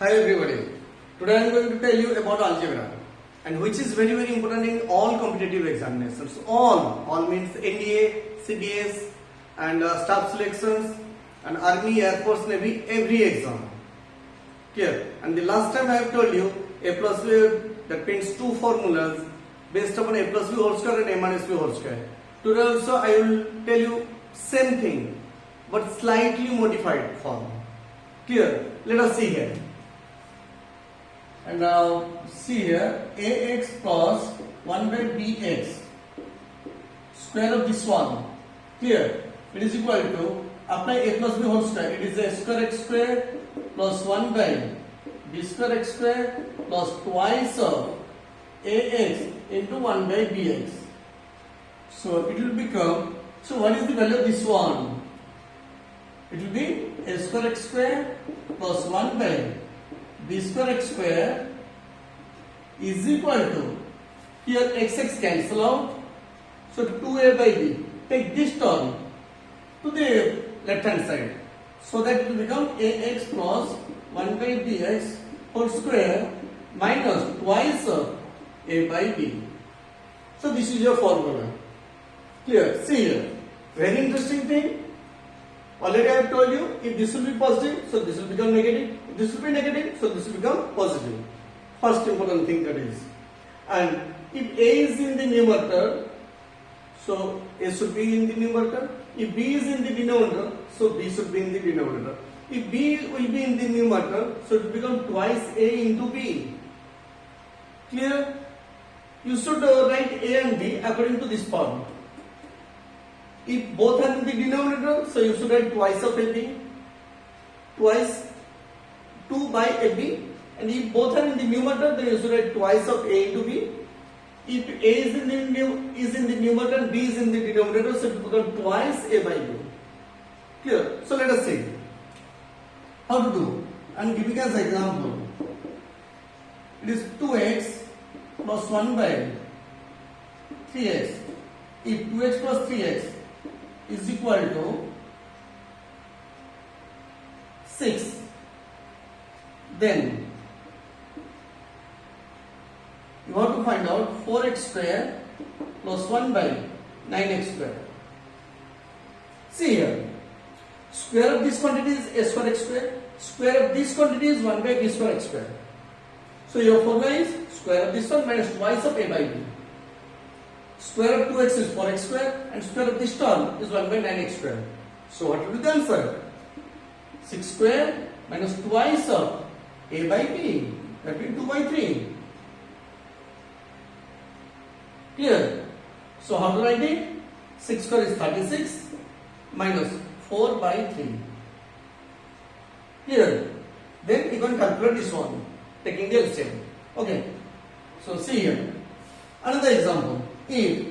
Hi everybody. Today I am going to tell you about algebra, and which is very important in all competitive examinations. All means NDA, CDS and staff selections and Army, Air Force, Navy, every exam. Clear? And the last time I have told you A plus B, that means two formulas based upon A plus B whole square and A minus B whole square. Today also I will tell you same thing but slightly modified form. Clear? Let us see here. And now see here, ax plus 1 by bx square of this one. Clear? It is equal to, apply a plus b whole square. It is a square x square plus 1 by b square x square plus twice of ax into 1 by bx. So it will become, so what is the value of this one? It will be a square x square plus 1 by b square x square is equal to, here x cancel out, so 2a by b. Take this term to the left hand side, so that it will become ax plus 1 by bx whole square minus twice of a by b. So this is your formula. Clear? See here, very interesting thing. Already I have told you, if this will be positive, so this will become negative. If this will be negative, so this will become positive. First important thing that is. And if A is in the numerator, so A should be in the numerator. If B is in the denominator, so B should be in the denominator. If B will be in the numerator, so it will become twice A into B. Clear? You should write A and B according to this form. If both are in the denominator, so you should write twice of AB, twice 2 by AB, and if both are in the numerator, then you should write twice of A into B. If A is in the numerator and B is in the denominator, so it will become twice A by B. Clear? So let us see how to do. I am giving as example. It is 2x plus 1 by 3x. If 2x plus 3x is equal to 6, then you have to find out 4x square plus 1 by 9x square. See here, square of this quantity is a square x square, square of this quantity is 1 by b square x square. So your formula is square of this one minus twice of a by b. Square of 2x is 4x square and square of this term is 1 by 9x square. So what will be the answer? 6 square minus twice of a by b, that will be 2 by 3. Clear? So how to write it? 6 square is 36 minus 4 by 3. Clear? Then you can calculate this one, taking the LCM. Okay. So see here, another example. If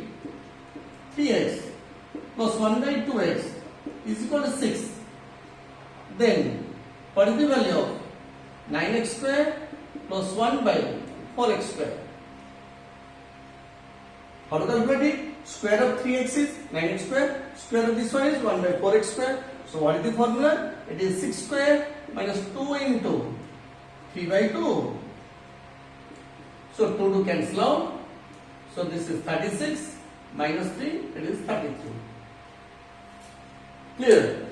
3x plus 1 by 2x is equal to 6, then what is the value of 9x square plus 1 by 4x square? How to calculate it? Square of 3x is 9x square, square of this one is 1 by 4x square. So what is the formula? It is 6 square minus 2 into 3 by 2. So 2 to cancel out. So this is 36 minus 3, it is 33. Clear?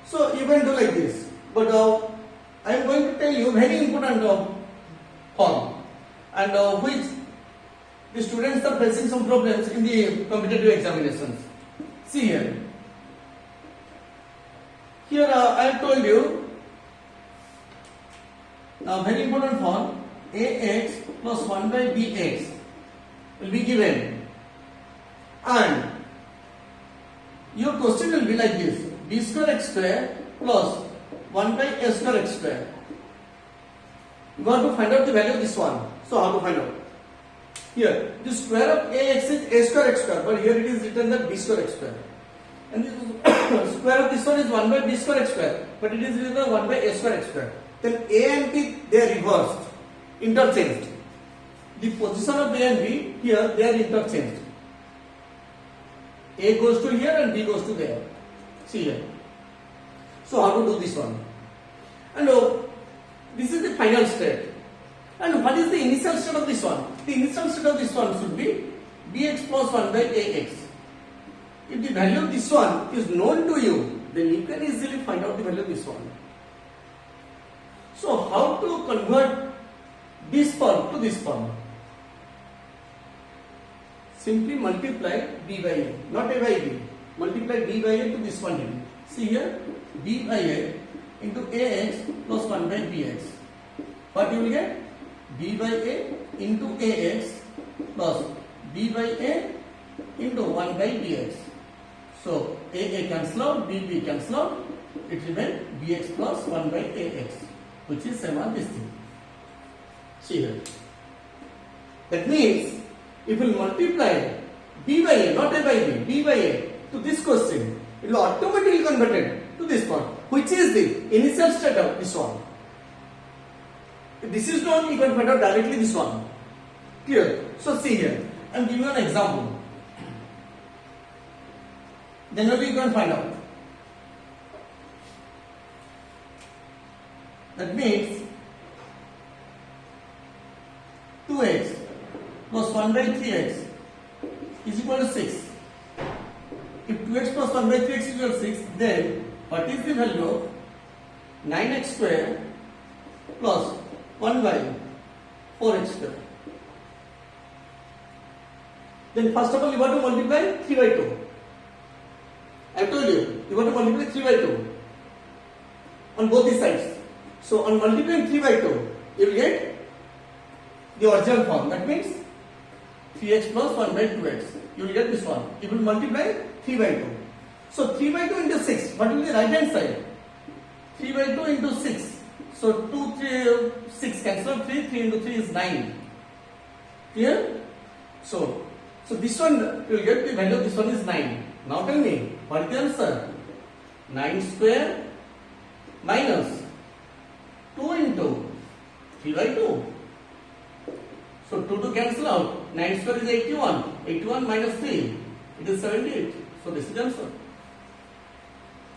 So you can do like this. But I am going to tell you very important form, and which the students are facing some problems in the competitive examinations. See here. Here I have told you a very important form, ax plus 1 by bx will be given, and your question will be like this: b square x square plus 1 by a square x square. You want to find out the value of this one. So how to find out? Here, the square of ax is a square x square, but here it is written that b square x square, and the square of this one is 1 by b square x square, but it is written 1 by a square x square. Then a and b, they are reversed, interchanged. The position of A and B, here they are interchanged. A goes to here and B goes to there. See here. So how to do this one? And This is the final state. And what is the initial state of this one? The initial state of this one should be bx plus 1 by ax. If the value of this one is known to you, then you can easily find out the value of this one. So how to convert this form to this form? Simply multiply b by a, not a by b. Multiply b by a to this quantity. See here, b by a into ax plus 1 by bx. What you will get? B by a into ax plus b by a into 1 by bx. So a cancel out, b cancel out. It remains bx plus 1 by ax, which is same as this thing. See here. That means if you multiply b by a, not a by b by a to this question, it will automatically convert it to this one, which is the initial state of this one. If this is known, you can find out directly this one. Clear? So see here, I am giving you an example. Then only you can find out. That means 2x plus 1 by 3x is equal to 6. If 2x plus 1 by 3x is equal to 6, then what is the value of 9x square plus 1 by 4x square? Then first of all you have to multiply 3 by 2. I have told you, you have to multiply 3 by 2 on both the sides. So on multiplying 3 by 2, you will get the original form. That means 3x plus 1 by 2x. You will get this one. You will multiply 3 by 2. So 3 by 2 into 6. What will be the right hand side? 3 by 2 into 6. So 2, 3, 6 cancel 3. 3 into 3 is 9. Clear? So this one, you will get the value of this one is 9. Now tell me, what is the answer? 9 square minus 2 into 3 by 2. So 2 to cancel out. 9 square is 81. 81 minus 3. It is 78. So this is the answer.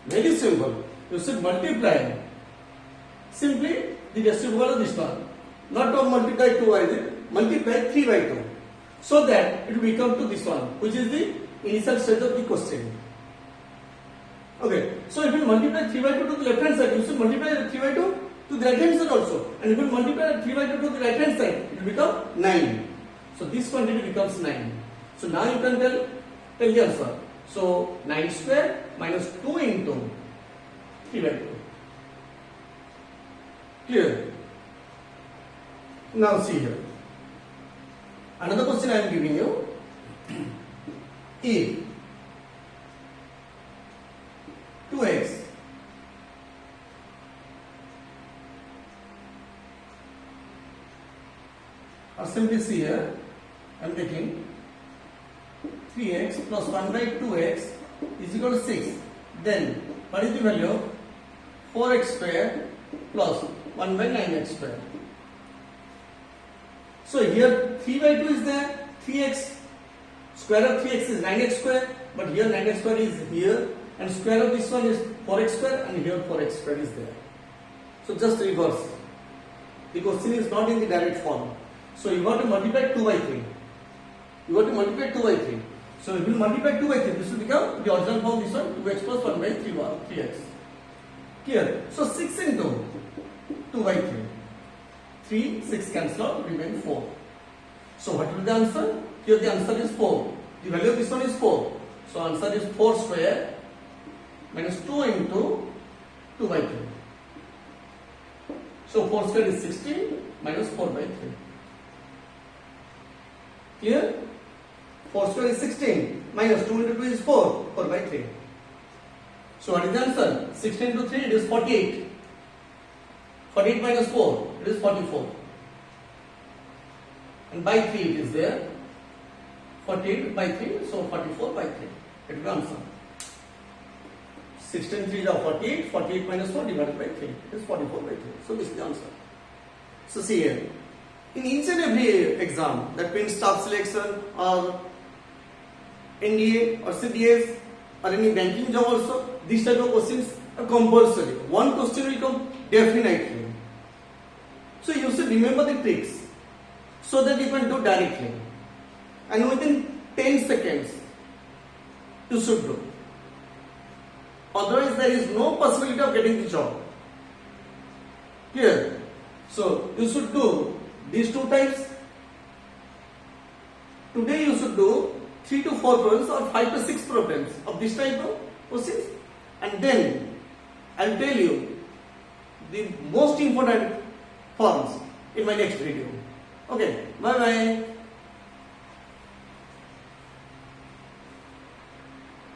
Very simple. You should multiply simply the reciprocal of this one. Not to multiply 2 by this. Multiply 3 by 2. So that it will become to this one, which is the initial stage of the question. Okay. So if you multiply 3 by 2 to the left hand side, you should multiply 3 by 2 to the right hand side also. And if you multiply 3 by 2 to the right hand side, it will become 9. So this quantity becomes 9. So now you can tell the answer. So 9 square minus 2 into 3 by 2. Clear? Now see here. Another question I am giving you. If 2x or simply see here, I am taking 3x plus 1 by 2x is equal to 6. Then what is the value of 4x square plus 1 by 9x square? So here 3 by 2 is there, 3x, square of 3x is 9x square, but here 9x square is here, and square of this one is 4x square, and here 4x square is there. So just reverse. The question is not in the direct form. So you have to multiply 2 by 3. You have to multiply 2 by 3. So if you multiply 2 by 3, this will become the original form, this one, 2x plus 1 by 3x. Here. So 6 into 2 by 3. 3, 6 cancel out, remain 4. So what will be the answer? Here the answer is 4. The value of this one is 4. So answer is 4 square minus 2 into 2 by 3. So 4 square is 16 minus 4 by 3. Clear? 4 square is 16 minus 2 into 2 is 4. 4 by 3. So what is the answer? 16 into 3 it is 48. 48 minus 4 it is 44. And by 3 it is there. 48 by 3, so 44 by 3. It will be answer. 16 3 is 48. 48 minus 4 divided by 3. It is 44 by 3. So this is the answer. So see here. In each and every exam, that means staff selection or NDA or CDS or any banking job also, these type of questions are compulsory. One question will come definitely. remember the tricks so that you can do directly. And within 10 seconds, you should do. Otherwise, there is no possibility of getting the job. Clear? So, you should do these 2 types. Today, you should do 3 to 4 problems or 5 to 6 problems of this type of questions. And then, I will tell you the most important forms in my next video. Okay, bye bye.